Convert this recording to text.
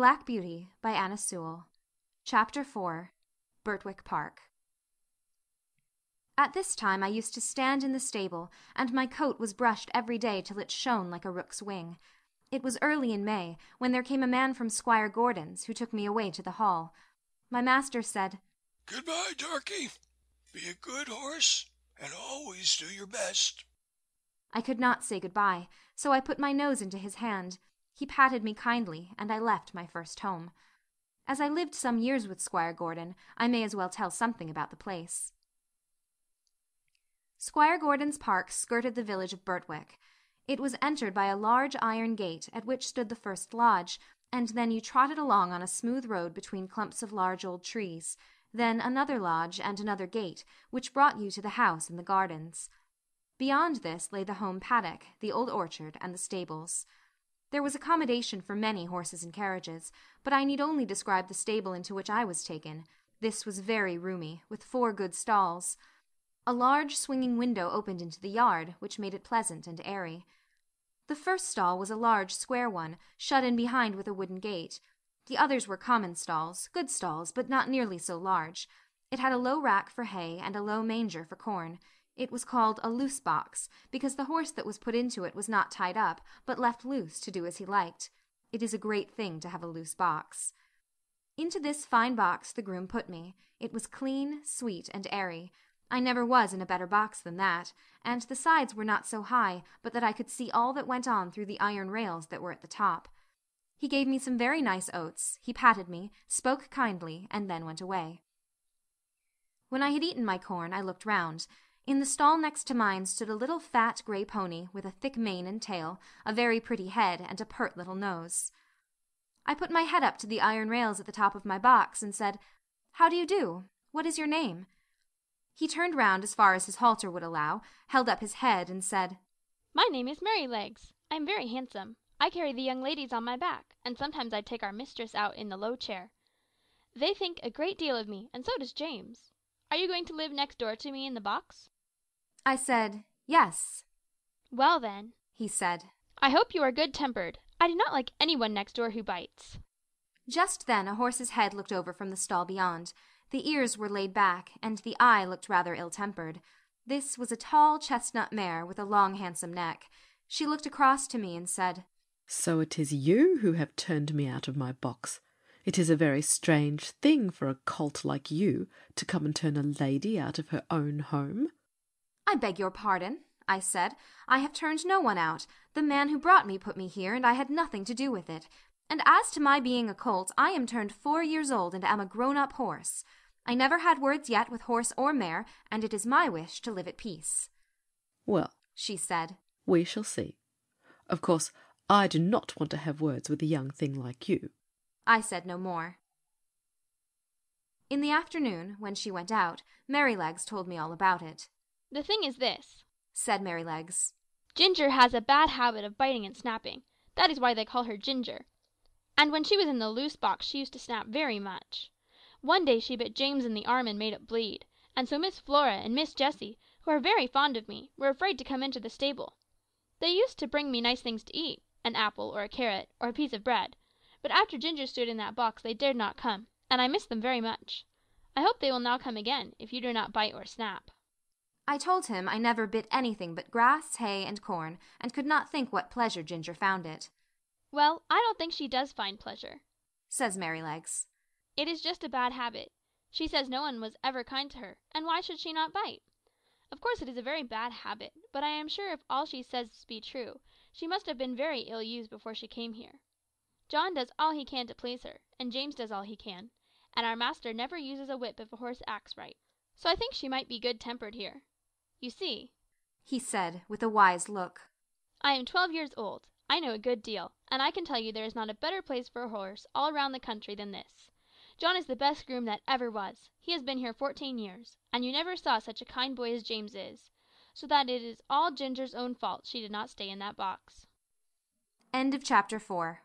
Black Beauty by Anna Sewell. Chapter 4. Birtwick Park. At this time I used to stand in the stable, and my coat was brushed every day till it shone like a rook's wing. It was early in May, when there came a man from Squire Gordon's, who took me away to the hall. My master said, "Goodbye, Darky. Be a good horse, and always do your best." I could not say goodbye, so I put my nose into his hand. He patted me kindly, and I left my first home. As I lived some years with Squire Gordon, I may as well tell something about the place. Squire Gordon's park skirted the village of Birtwick. It was entered by a large iron gate at which stood the first lodge, and then you trotted along on a smooth road between clumps of large old trees, then another lodge and another gate, which brought you to the house and the gardens. Beyond this lay the home paddock, the old orchard, and the stables. There was accommodation for many horses and carriages, but I need only describe the stable into which I was taken. This was very roomy, with 4 good stalls. A large swinging window opened into the yard, which made it pleasant and airy. The first stall was a large square one, shut in behind with a wooden gate. The others were common stalls, good stalls, but not nearly so large. It had a low rack for hay and a low manger for corn. It was called a loose box, because the horse that was put into it was not tied up, but left loose to do as he liked. It is a great thing to have a loose box. Into this fine box the groom put me. It was clean, sweet, and airy. I never was in a better box than that, and the sides were not so high, but that I could see all that went on through the iron rails that were at the top. He gave me some very nice oats, he patted me, spoke kindly, and then went away. When I had eaten my corn, I looked round. In the stall next to mine stood a little fat grey pony with a thick mane and tail, a very pretty head, and a pert little nose. I put my head up to the iron rails at the top of my box and said, "How do you do? What is your name?" He turned round as far as his halter would allow, held up his head, and said, "My name is Merrylegs. I am very handsome. I carry the young ladies on my back, and sometimes I take our mistress out in the low chair. They think a great deal of me, and so does James. Are you going to live next door to me in the box?" I said, "Yes." "Well, then," he said, "I hope you are good-tempered. I do not like anyone next door who bites." Just then a horse's head looked over from the stall beyond. The ears were laid back, and the eye looked rather ill-tempered. This was a tall chestnut mare with a long handsome neck. She looked across to me and said, "So it is you who have turned me out of my box. It is a very strange thing for a colt like you to come and turn a lady out of her own home." "I beg your pardon," I said. "I have turned no one out. The man who brought me put me here, and I had nothing to do with it. And as to my being a colt, I am turned 4 years old and am a grown-up horse. I never had words yet with horse or mare, and it is my wish to live at peace." "Well," she said, "we shall see. Of course, I do not want to have words with a young thing like you." I said no more. In the afternoon, when she went out, Merrylegs told me all about it. "The thing is this," said Merrylegs. "Ginger has a bad habit of biting and snapping. That is why they call her Ginger. And when she was in the loose box she used to snap very much. One day she bit James in the arm and made it bleed, and so Miss Flora and Miss Jessie, who are very fond of me, were afraid to come into the stable. They used to bring me nice things to eat, an apple or a carrot or a piece of bread, but after Ginger stood in that box they dared not come, and I miss them very much. I hope they will now come again, if you do not bite or snap." I told him I never bit anything but grass, hay, and corn, and could not think what pleasure Ginger found it. "Well, I don't think she does find pleasure," says Merrylegs. "It is just a bad habit. She says no one was ever kind to her, and why should she not bite? Of course it is a very bad habit, but I am sure if all she says be true, she must have been very ill used before she came here. John does all he can to please her, and James does all he can, and our master never uses a whip if a horse acts right. So I think she might be good-tempered here. You see," he said, with a wise look, "I am 12 years old. I know a good deal, and I can tell you there is not a better place for a horse all round the country than this. John is the best groom that ever was. He has been here 14 years, and you never saw such a kind boy as James is. So that it is all Ginger's own fault she did not stay in that box." End of chapter 4.